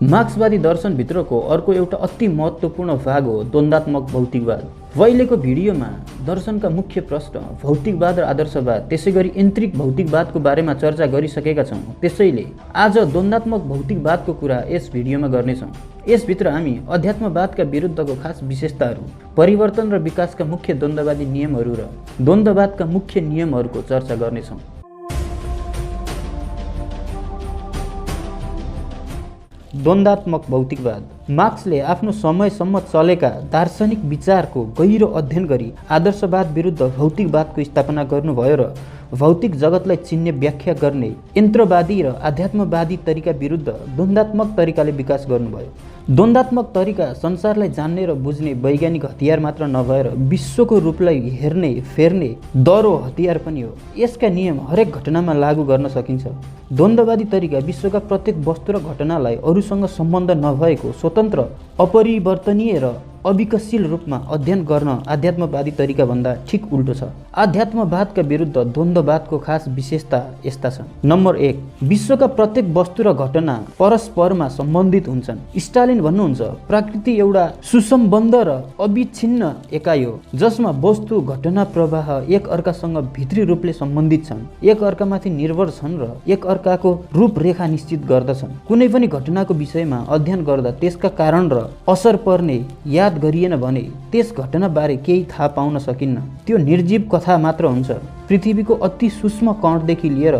मार्क्सवादी दर्शनभित्रको अर्को एउटा अति महत्त्वपूर्ण भाग हो द्वन्द्वात्मक भौतिकवाद। अहिलेको भिडियोमा दर्शनका मुख्य प्रश्न भौतिकवाद र आदर्शवाद त्यसैगरी यान्त्रिक भौतिकवादको बारेमा चर्चा गरिसकेका छौँ। त्यसैले आज द्वन्द्वात्मक भौतिकवादको कुरा यस भिडियोमा गर्नेछौँ। यसभित्र हामी अध्यात्मवादका विरुद्धको खास विशेषताहरू, परिवर्तन र विकासका मुख्य द्वन्द्ववादी नियमहरू र द्वन्द्ववादका मुख्य नियमहरूको चर्चा गर्नेछौँ। द्वन्द्वात्मक भौतिकवाद मार्क्सले आफ्नो समयसम्म चलेका दार्शनिक विचारको गहिरो अध्ययन गरी आदर्शवाद विरुद्ध भौतिकवादको स्थापना गर्नुभयो र भौतिक जगतलाई चिन्ने व्याख्या गर्ने यन्त्रवादी र आध्यात्मवादी तरिका विरुद्ध द्वन्द्वात्मक तरिकाले विकास गर्नुभयो। द्वन्द्वात्मक तरिका संसारलाई जान्ने र बुझ्ने वैज्ञानिक हतियार मात्र नभएर विश्वको रूपलाई हेर्ने फेर्ने दह्रो हतियार पनि हो। यसका नियम हरेक घटनामा लागू गर्न सकिन्छ। द्वन्द्ववादी तरिका विश्वका प्रत्येक वस्तु र घटनालाई अरूसँग सम्बन्ध नभएको स्वतन्त्र, अपरिवर्तनीय र अविकसशील रूपमा अध्ययन गर्न आध्यात्मवादी तरिका भन्दा ठिक उल्टो छ। आध्यात्मवादका विरुद्ध द्वन्द्ववादको खास विशेषता यस्ता छन्। नम्बर 1, विश्वका प्रत्येक वस्तु र घटना परस्परमा सम्बन्धित हुन्छन्। स्टालिन भन्नुहुन्छ, प्रकृति एउटा सुसम्बन्ध र अविच्छिन्न एकाइ हो जसमा वस्तु घटना प्रवाह एक अर्कासँग भित्री रूपले सम्बन्धित छन्, एक अर्कामाथि निर्भर छन् र एक अर्काको रूपरेखा निश्चित गर्दछन्। कुनै पनि घटनाको विषयमा अध्ययन गर्दा त्यसका कारण र असर पर्ने याद गरिएन भने त्यस घटनाबारे केही थाहा पाउन सकिन्न। त्यो निर्जीव कथा मात्र हुन्छ। पृथ्वीको अति सूक्ष्म कणदेखि लिएर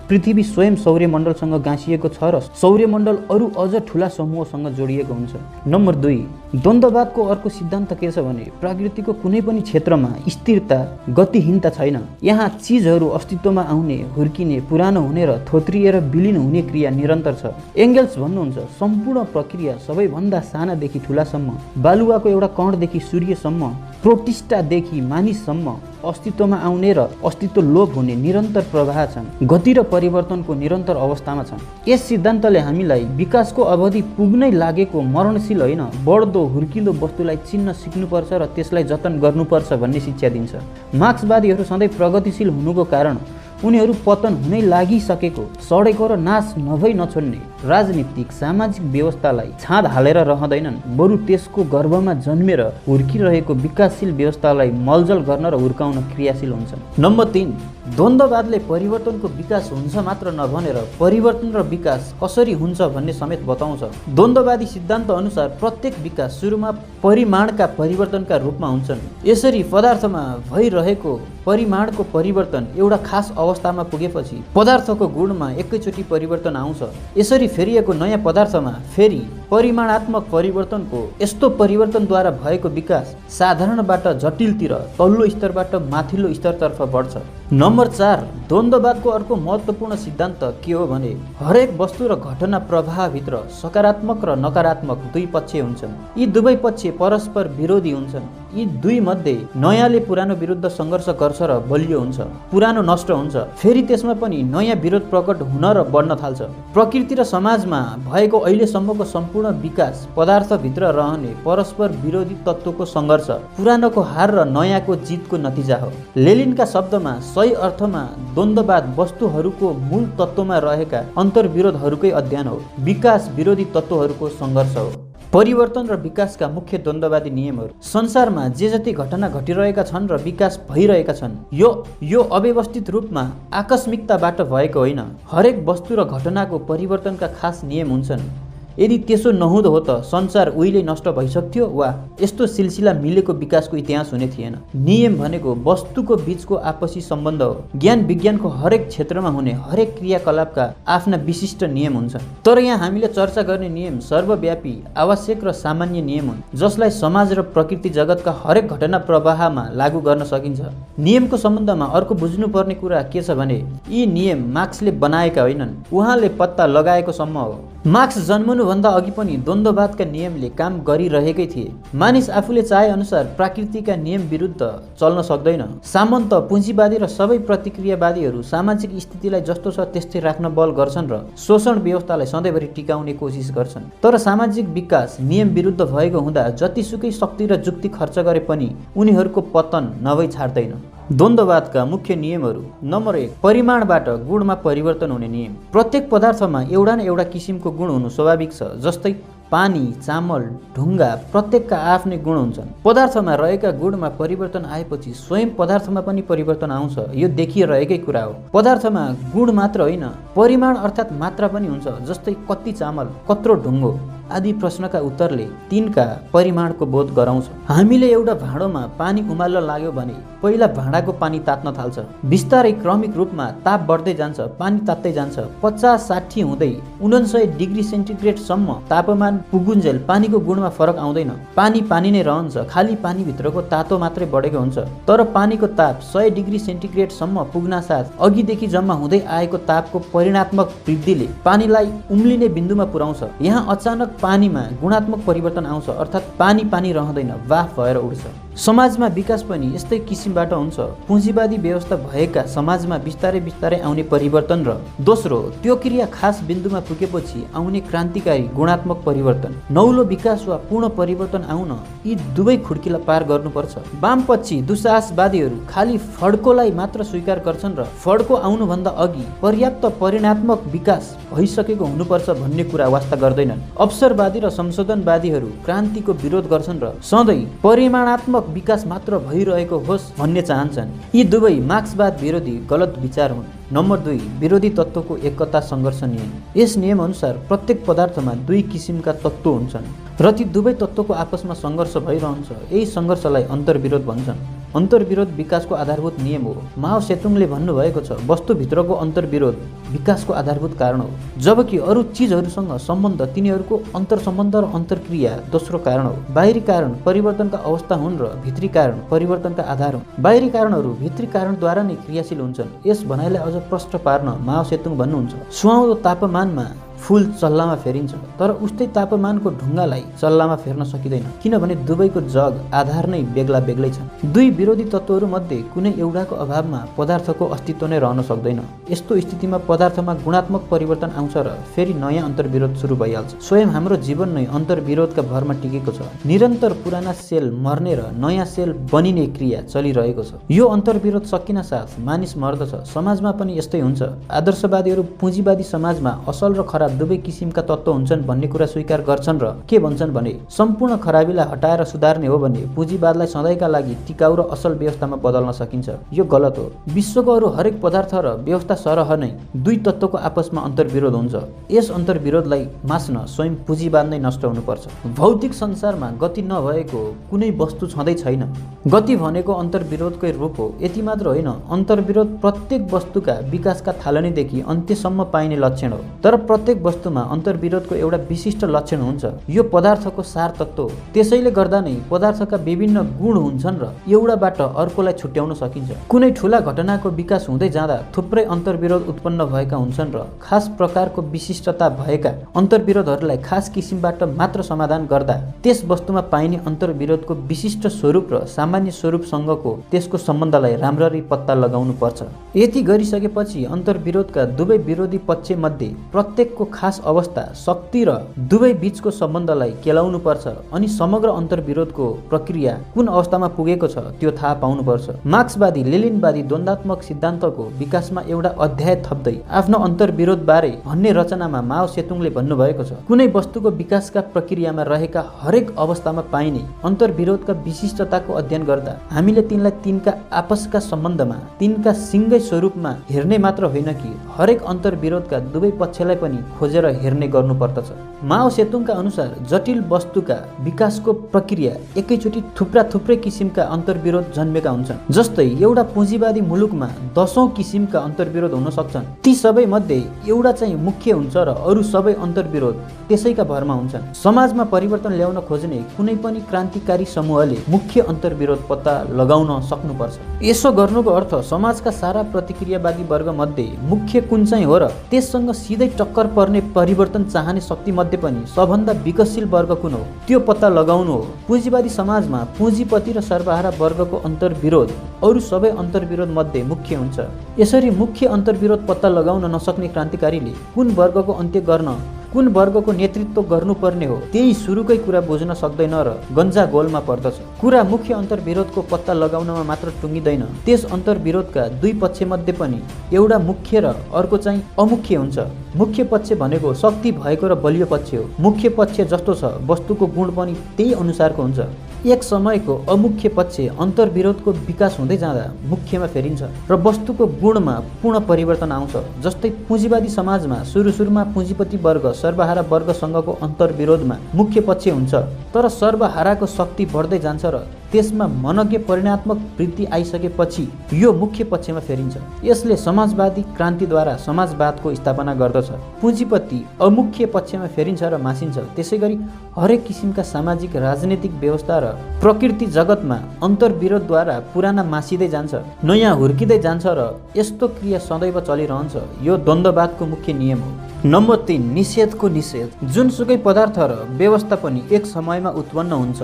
पृथ्वी स्वयं सौर्यमण्डलसँग गाँसिएको छ र सौर्यमण्डल अरू अझ ठुला समूहसँग जोडिएको हुन्छ। नम्बर 2, द्वन्द्ववादको अर्को सिद्धान्त के छ भने प्रकृतिको कुनै पनि क्षेत्रमा स्थिरता, गतिहीनता छैन। यहाँ चिजहरू अस्तित्वमा आउने, हुर्किने, पुरानो हुने र थोत्रिएर विलीन हुने क्रिया निरन्तर छ। एङ्गल्स भन्नुहुन्छ, सम्पूर्ण प्रक्रिया सबैभन्दा सानादेखि ठुलासम्म, बालुवाको एउटा कणदेखि सूर्यसम्म, प्रोटिस्टादेखि मानिससम्म अस्तित्वमा आउने र अस्तित्व लोप हुने निरन्तर प्रवाह छन्, गति र परिवर्तनको निरन्तर अवस्थामा छन्। यस सिद्धान्तले हामीलाई विकासको अवधि पुग्नै लागेको मरणशील होइन, बढ्दो हुर्किँदो वस्तुलाई चिन्न सिक्नुपर्छ र त्यसलाई जतन गर्नुपर्छ भन्ने शिक्षा दिन्छ। मार्क्सवादीहरू सधैँ प्रगतिशील हुनुको कारण उनीहरू पतन हुनै लागिसकेको, सडेको र नाश नभई नछोड्ने राजनीतिक सामाजिक व्यवस्थालाई छाँद हालेर रहँदैनन्, बरु त्यसको गर्भमा जन्मेर हुर्किरहेको विकासशील व्यवस्थालाई मलजल गर्न र हुर्काउन क्रियाशील हुन्छन्। नम्बर 3, द्वन्द्ववादले परिवर्तनको विकास हुन्छ मात्र नभनेर परिवर्तन र विकास कसरी हुन्छ भन्ने समेत बताउँछ। द्वन्द्ववादी सिद्धान्त अनुसार प्रत्येक विकास सुरुमा परिमाणका परिवर्तनका रूपमा हुन्छन्। यसरी पदार्थमा भइरहेको परिमाणको परिवर्तन एउटा खास अवस्थामा पुगेपछि पदार्थको गुणमा एकैचोटि परिवर्तन आउँछ। यसरी फेरिएको नयाँ पदार्थमा फेरि परिमाणात्मक परिवर्तनको यस्तो परिवर्तनद्वारा भएको विकास साधारणबाट जटिलतिर, तल्लो स्तरबाट माथिल्लो स्तरतर्फ बढ्छ। नम्बर 4, द्वन्द्ववादको अर्को महत्त्वपूर्ण सिद्धान्त के हो भने हरेक वस्तु र घटना प्रवाहभित्र सकारात्मक र नकारात्मक दुई पक्ष हुन्छन्। यी दुवै पक्ष परस्पर विरोधी हुन्छन्। यी दुई मध्ये नयाँले पुरानो विरुद्ध सङ्घर्ष गर्छ र बलियो हुन्छ, पुरानो नष्ट हुन्छ, फेरि त्यसमा पनि नयाँ विरोध प्रकट हुन र बढ्न थाल्छ। प्रकृति र समाजमा भएको अहिलेसम्मको सम्पूर्ण विकास पदार्थभित्र रहने परस्पर विरोधी तत्त्वको सङ्घर्ष, पुरानोको हार र नयाँको जितको नतिजा हो। लेनिनका शब्दमा सही अर्थमा द्वन्द्ववाद वस्तुहरूको मूल तत्त्वमा रहेका अन्तर्विरोधहरूकै अध्ययन हो, विकास विरोधी तत्त्वहरूको सङ्घर्ष हो। परिवर्तन र विकासका मुख्य द्वन्द्ववादी नियमहरू संसारमा जे जति घटना घटिरहेका छन् र विकास भइरहेका छन्, यो अव्यवस्थित रूपमा आकस्मिकताबाट भएको होइन। हरेक वस्तु र घटनाको परिवर्तनका खास नियम हुन्छन्। यदि त्यसो नहुँदो हो त संसार उहिले नष्ट भइसक्थ्यो वा यस्तो सिलसिला मिलेको विकासको इतिहास हुने थिएन। नियम भनेको वस्तुको बीचको आपसी सम्बन्ध हो। ज्ञान विज्ञानको हरेक क्षेत्रमा हुने हरेक क्रियाकलापका आफ्ना विशिष्ट नियम हुन्छन्। तर यहाँ हामीले चर्चा गर्ने नियम सर्वव्यापी, आवश्यक र सामान्य नियम हुन्, जसलाई समाज र प्रकृति जगतका हरेक घटना प्रवाहमा लागू गर्न सकिन्छ। नियमको सम्बन्धमा अर्को बुझ्नुपर्ने कुरा के छ भने यी नियम मार्क्सले बनाएका होइनन्, उहाँले पत्ता लगाएको सम्म हो। मार्क्स जन्मनुभन्दा अघि पनि द्वन्द्ववादका नियमले काम गरिरहेकै थिए। मानिस आफूले चाहे अनुसार प्रकृतिका नियम विरुद्ध चल्न सक्दैन। सामन्त, पुँजीवादी र सबै प्रतिक्रियावादीहरू सामाजिक स्थितिलाई जस्तो छ त्यस्तै राख्न बल गर्छन् र शोषण व्यवस्थालाई सधैँभरि टिकाउने कोसिस गर्छन्। तर सामाजिक विकास नियम विरुद्ध भएको हुँदा जतिसुकै शक्ति र जुक्ति खर्च गरे पनि उनीहरूको पतन नभई छाड्दैन। द्वन्द्ववादका मुख्य नियमहरू। नम्बर 1, परिमाणबाट गुणमा परिवर्तन हुने नियम। प्रत्येक पदार्थमा एउटा न एउटा किसिमको गुण हुनु स्वाभाविक छ। जस्तै पानी, चामल, ढुङ्गा प्रत्येकका आफ्नै गुण हुन्छन्। पदार्थमा रहेका गुणमा परिवर्तन आएपछि स्वयं पदार्थमा पनि परिवर्तन आउँछ। यो देखिरहेकै कुरा हो। पदार्थमा गुण मात्र होइन, परिमाण अर्थात् मात्रा पनि हुन्छ। जस्तै कति चामल, कत्रो ढुङ्गो आदि प्रश्नका उत्तरले तिनका परिमाणको बोध गराउँछ। हामीले एउटा भाँडोमा पानी उमाल्न लाग्यो भने पहिला भाँडाको पानी तात्न थाल्छ। बिस्तारै क्रमिक रूपमा ताप बढ्दै जान्छ, पानी तात्दै जान्छ। 50-60 हुँदै 69 डिग्री सेन्टिग्रेडसम्म तापमान पुगुन्जेल पानीको गुणमा फरक आउँदैन। पानी पानी नै रहन्छ, खाली पानीभित्रको तातो मात्रै बढेको हुन्छ। तर पानीको ताप 100 डिग्री सेन्टिग्रेडसम्म पुग्नासाथ अघिदेखि जम्मा हुँदै आएको तापको परिमाणात्मक वृद्धिले पानीलाई उम्लिने बिन्दुमा पुर्याउँछ। यहाँ अचानक पानीमा गुणात्मक परिवर्तन आउँछ, अर्थात् पानी पानी रहँदैन, वाफ भएर उड्छ। समाजमा विकास पनि यस्तै किसिमबाट हुन्छ। पुँजीवादी व्यवस्था भएका समाजमा बिस्तारै बिस्तारै आउने परिवर्तन र दोस्रो, त्यो क्रिया खास बिन्दुमा पुगेपछि आउने क्रान्तिकारी गुणात्मक परिवर्तन। नौलो विकास वा पूर्ण परिवर्तन आउन यी दुवै खुड्किला पार गर्नुपर्छ। वामपक्षी दुस्साहसवादीहरू खालि फड्कोलाई मात्र स्वीकार गर्छन् र फड्को आउनुभन्दा अघि पर्याप्त परिणात्मक विकास भइसकेको हुनुपर्छ भन्ने कुरा वास्ता गर्दैनन्। अवसरवादी र संशोधनवादीहरू क्रान्तिको विरोध गर्छन् र सधैँ परिमाणात्मक विकास मात्र भइरहेको होस् भन्ने चाहन्छन्। यी दुवै मार्क्सवाद विरोधी गलत विचार हुन्। नम्बर 2, विरोधी तत्त्वको एकता सङ्घर्ष नियम। यस नियम अनुसार प्रत्येक पदार्थमा दुई किसिमका तत्त्व हुन्छन् र ती दुवै तत्त्वको आपसमा सङ्घर्ष भइरहन्छ। यही सङ्घर्षलाई अन्तर्विरोध भन्छन्। अन्तर्विरोध विकासको आधारभूत नियम हो। माओ सेतुङले भन्नुभएको छ, वस्तुभित्रको अन्तर्विरोध विकासको आधारभूत कारण हो, जबकि अरू चिजहरूसँग सम्बन्ध तिनीहरूको अन्तर्सम्बन्ध र अन्तर्क्रिया दोस्रो कारण हो। बाहिरी कारण परिवर्तनका अवस्था हुन् र भित्री कारण परिवर्तनका आधार हुन्। बाहिरी कारणहरू भित्री कारणद्वारा नै क्रियाशील हुन्छन्। यस भनाइलाई अझ प्रष्ट पार्न माओ सेतुङ भन्नुहुन्छ, सुहाउँदो तापमानमा फूल चल्लामा फेरिन्छ, तर उस्तै तापमानको ढुङ्गालाई चल्लामा फेर्न सकिँदैन, किनभने दुवैको जग आधार नै बेग्ला बेग्लै छन्। दुई विरोधी तत्त्वहरूमध्ये कुनै एउटाको अभावमा पदार्थको अस्तित्व नै रहन सक्दैन। यस्तो स्थितिमा पदार्थमा गुणात्मक परिवर्तन आउँछ र फेरि नयाँ अन्तर्विरोध सुरु भइहाल्छ। स्वयं हाम्रो जीवन नै अन्तर्विरोधका भरमा टिकेको छ। निरन्तर पुराना सेल मर्ने र नयाँ सेल बनिने क्रिया चलिरहेको छ। यो अन्तर्विरोध सकिन साथ मानिस मर्दछ। समाजमा पनि यस्तै हुन्छ। आदर्शवादीहरू पुँजीवादी समाजमा असल र खराब दुवै किसिमका तत्त्व हुन्छन् भन्ने कुरा स्वीकार गर्छन् र के भन्छन् भने सम्पूर्ण खराबीलाई हटाएर सुधार्ने हो भने पुँजीवादलाई सधैँका लागि टिकाउ र असल व्यवस्थामा बदल्न सकिन्छ। यो गलत हो। विश्वको अरू हरेक पदार्थ र व्यवस्था सरह नै दुई तत्त्वको आपसमा अन्तर्विरोध हुन्छ। यस अन्तर्विरोधलाई मास्न स्वयं पुँजीवाद नै नष्ट हुनुपर्छ। भौतिक संसारमा गति नभएको कुनै वस्तु छँदै छैन। गति भनेको अन्तर्विरोधकै रूप हो। यति मात्र होइन, अन्तर्विरोध प्रत्येक वस्तुका विकासका थालनीदेखि अन्त्यसम्म पाइने लक्षण हो। तर प्रत्येक वस्तुमा अन्तर्विरोधको एउटा विशिष्ट लक्षण हुन्छ। यो पदार्थको सार तत्त्व हो। त्यसैले गर्दा नै पदार्थका विभिन्न गुण हुन्छन् र एउटाबाट अर्कोलाई छुट्याउन सकिन्छ। कुनै ठुला घटनाको विकास हुँदै जाँदा थुप्रै अन्तर्विरोध उत्पन्न भएका हुन्छन् र खास प्रकारको विशिष्टता भएका अन्तर्विरोधहरूलाई खास किसिमबाट मात्र समाधान गर्दा त्यस वस्तुमा पाइने अन्तर्विरोधको विशिष्ट स्वरूप र सामान्य स्वरूपसँगको त्यसको सम्बन्धलाई राम्ररी पत्ता लगाउनु पर्छ। यति गरिसकेपछि अन्तर्विरोधका दुवै विरोधी पक्षमध्ये प्रत्येकको खास अवस्था, शक्ति र दुवै बीचको सम्बन्धलाई केलाउनु पर्छ अनि समग्र अन्तर्विरोधको प्रक्रिया कुन अवस्थामा पुगेको छ त्यो थाहा पाउनुपर्छ। मार्क्सवादी लेनिनवादी द्वन्द्वात्मक सिद्धान्तको विकासमा एउटा अध्याय थप्दै आफ्नो अन्तर्विरोधबारे भन्ने रचनामा माओ सेतुङले भन्नुभएको छ, कुनै वस्तुको विकासका प्रक्रियामा रहेका हरेक अवस्थामा पाइने अन्तर्विरोधका विशिष्टताको अध्ययन गर्दा हामीले तिनलाई तिनका आपसका सम्बन्धमा तिनका सिङ्गै स्वरूपमा हेर्ने मात्र होइन कि हरेक अन्तर्विरोधका दुवै पक्षलाई पनि खोजेर हेर्ने गर्नुपर्दछ। माओ सेतुङका अनुसार जटिल वस्तुका विकासको प्रक्रिया एकैचोटि थुप्रै किसिमका अन्तर्विरोध जन्मेका हुन्छन्। जस्तै एउटा पुँजीवादी मुलुकमा 10औं किसिमका अन्तर्विरोध हुन सक्छन्। ती सबै मध्ये एउटा चाहिँ मुख्य हुन्छ र अरू सबै अन्तर्विरोध त्यसैका भरमा हुन्छन्। समाजमा परिवर्तन ल्याउन खोज्ने कुनै पनि क्रान्तिकारी समूहले मुख्य अन्तर्विरोध पत्ता लगाउन सक्नुपर्छ। यसो गर्नुको अर्थ समाजका सारा प्रतिक्रियावादी वर्ग मध्ये मुख्य कुन चाहिँ हो र त्यससँग सिधै टक्कर पर्ने परिवर्तन चाहने शक्ति मध्ये पनि सबभन्दा विकासशील वर्ग कुन हो त्यो पत्ता लगाउनु हो। पुँजीवादी समाजमा पुँजीपति र सर्वहारा वर्गको अन्तर्विरोध अरू सबै अन्तर्विरोध मध्ये मुख्य हुन्छ। यसरी मुख्य अन्तर्विरोध पत्ता लगाउन नसक्ने क्रान्तिकारीले कुन वर्गको अन्त्य गर्न कुन वर्गको नेतृत्व गर्नुपर्ने हो त्यही सुरुकै कुरा बुझ्न सक्दैन र गन्जागोलमा पर्दछ। कुरा मुख्य अन्तर्विरोधको पत्ता लगाउनमा मात्र टुङ्गिँदैन, त्यस अन्तर्विरोधका दुई पक्षमध्ये पनि एउटा मुख्य र अर्को चाहिँ अमुख्य हुन्छ। मुख्य पक्ष भनेको शक्ति भएको र बलियो पक्ष हो। मुख्य पक्ष जस्तो छ वस्तुको गुण पनि त्यही अनुसारको हुन्छ। एक समयको अमुख्य पक्ष अन्तर्विरोधको विकास हुँदै जाँदा मुख्यमा फेरिन्छ र वस्तुको गुणमा पूर्ण परिवर्तन आउँछ। जस्तै पुँजीवादी समाजमा सुरुमा पुँजीपति वर्ग सर्वहारा वर्गसँगको अन्तर्विरोधमा मुख्य पक्ष हुन्छ, तर सर्वहाराको शक्ति बढ्दै जान्छ र त्यसमा मनज्ञ परिणात्मक वृद्धि आइसकेपछि यो मुख्य पक्षमा फेरिन्छ। यसले समाजवादी क्रान्तिद्वारा समाजवादको स्थापना गर्दछ। पुँजीपति अमुख्य पक्षमा फेरिन्छ र मासिन्छ। त्यसैगरी हरेक किसिमका सामाजिक राजनीतिक व्यवस्था र प्रकृति जगतमा अन्तर्विरोधद्वारा पुराना मासिँदै जान्छ, नयाँ हुर्किँदै जान्छ र यस्तो क्रिया सदैव चलिरहन्छ। यो द्वन्द्ववादको मुख्य नियम हो। नम्बर 3, निषेधको निषेध। जुनसुकै पदार्थ र व्यवस्था पनि एक समयमा उत्पन्न हुन्छ,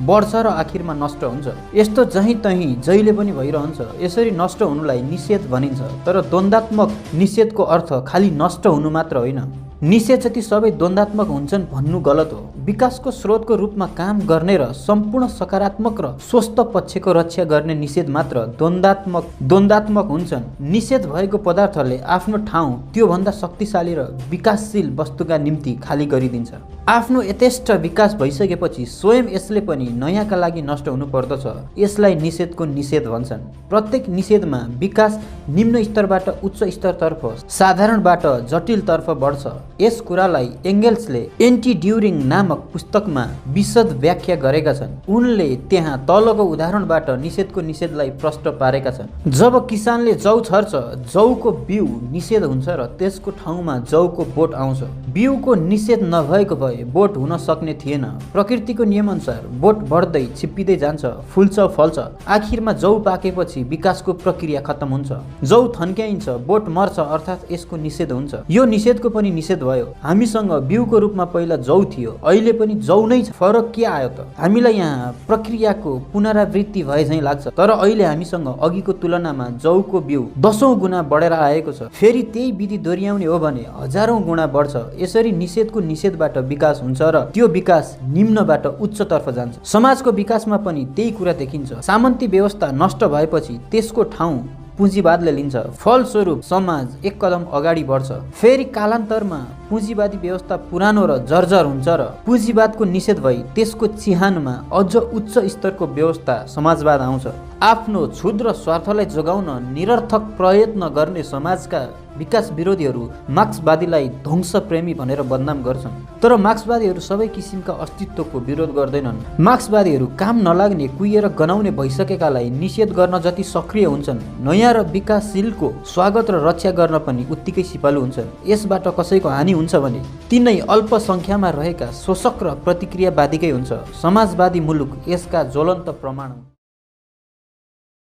बढ्छ र आखिरमा नष्ट हुन्छ। यस्तो जहीँ तहीँ जहिले पनि भइरहन्छ। यसरी नष्ट हुनुलाई निषेध भनिन्छ। तर द्वन्द्वात्मक निषेधको अर्थ खालि नष्ट हुनु मात्र होइन। निषेध जति सबै द्वन्द्वात्मक हुन्छन् भन्नु गलत हो। विकासको स्रोतको रूपमा काम गर्ने र सम्पूर्ण सकारात्मक र स्वस्थ पक्षको रक्षा गर्ने निषेध मात्र द्वन्द्वात्मक हुन्छन्। निषेध भएको पदार्थले आफ्नो ठाउँ त्योभन्दा शक्तिशाली र विकासशील वस्तुका निम्ति खाली गरिदिन्छ। आफ्नो यथेष्ट विकास भइसकेपछि स्वयं यसले पनि नयाँका लागि नष्ट हुनु पर्दछ। यसलाई निषेधको निषेध भन्छन्। प्रत्येक निषेधमा विकास निम्न स्तरबाट उच्च स्तरतर्फ, साधारणबाट जटिलतर्फ बढ्छ। यस कुरालाई एङ्गेल्सले एन्टी ड्युरिङ नामक पुस्तकमा विशद व्याख्या गरेका छन्। उनले त्यहाँ तलको उदाहरणबाट निषेधको निषेधलाई प्रष्ट पारेका छन्। जब किसानले जौ छर्छ, जौको बिउ निषेध हुन्छ र त्यसको ठाउँमा जौको बोट आउँछ। बिउको निषेध नभएको भए बोट हुन सक्ने थिएन। प्रकृतिको नियमअनुसार बोट बढ्दै छिप्पिँदै जान्छ, फुल्छ, फल्छ। आखिरमा जौ पाकेपछि विकासको प्रक्रिया खत्तम हुन्छ। जौ थन्क्याइन्छ, बोट मर्छ, अर्थात् यसको निषेध हुन्छ। यो निषेधको पनि निषेध भयो। हामीसँग बिउको रूपमा पहिला जौ थियो, अहिले पनि जौ नै छ। फरक के आयो त? हामीलाई यहाँ प्रक्रियाको पुनरावृत्ति भए झैँ लाग्छ, तर अहिले हामीसँग अघिको तुलनामा जौको बिउ 10औं गुणा बढेर आएको छ। फेरि त्यही विधि दोहोऱ्याउने हो भने 1000औं गुणा बढ्छ। यसरी निषेधको निषेधबाट विकास हुन्छ र त्यो विकास निम्नबाट उच्चतर्फ जान्छ। समाजको विकासमा पनि त्यही कुरा देखिन्छ। सामन्ती व्यवस्था नष्ट भएपछि त्यसको ठाउँ पुँजीवादले लिन्छ। फलस्वरूप समाज एक कदम अगाडि बढ्छ। फेरि कालान्तरमा पुँजीवादी व्यवस्था पुरानो र जर्जर हुन्छ र पुँजीवादको निषेध भई त्यसको चिहानमा अझ उच्च स्तरको व्यवस्था समाजवाद आउँछ। आफ्नो क्षुद्र स्वार्थलाई जोगाउन निरर्थक प्रयत्न गर्ने समाजका विकास विरोधीहरू मार्क्सवादीलाई ध्वंस प्रेमी भनेर बदनाम गर्छन्। तर मार्क्सवादीहरू सबै किसिमका अस्तित्वको विरोध गर्दैनन्। मार्क्सवादीहरू काम नलाग्ने, कुहिएर गनाउने भइसकेकालाई निषेध गर्न जति सक्रिय हुन्छन्, नयाँ र विकासशीलको स्वागत र रक्षा गर्न पनि उत्तिकै सिपालु हुन्छन्। यसबाट कसैको हानि हुन्छ भने तिनै अल्पसङ्ख्यामा रहेका शोषक र प्रतिक्रियावादीकै हुन्छ। समाजवादी मुलुक यसका ज्वलन्त प्रमाण।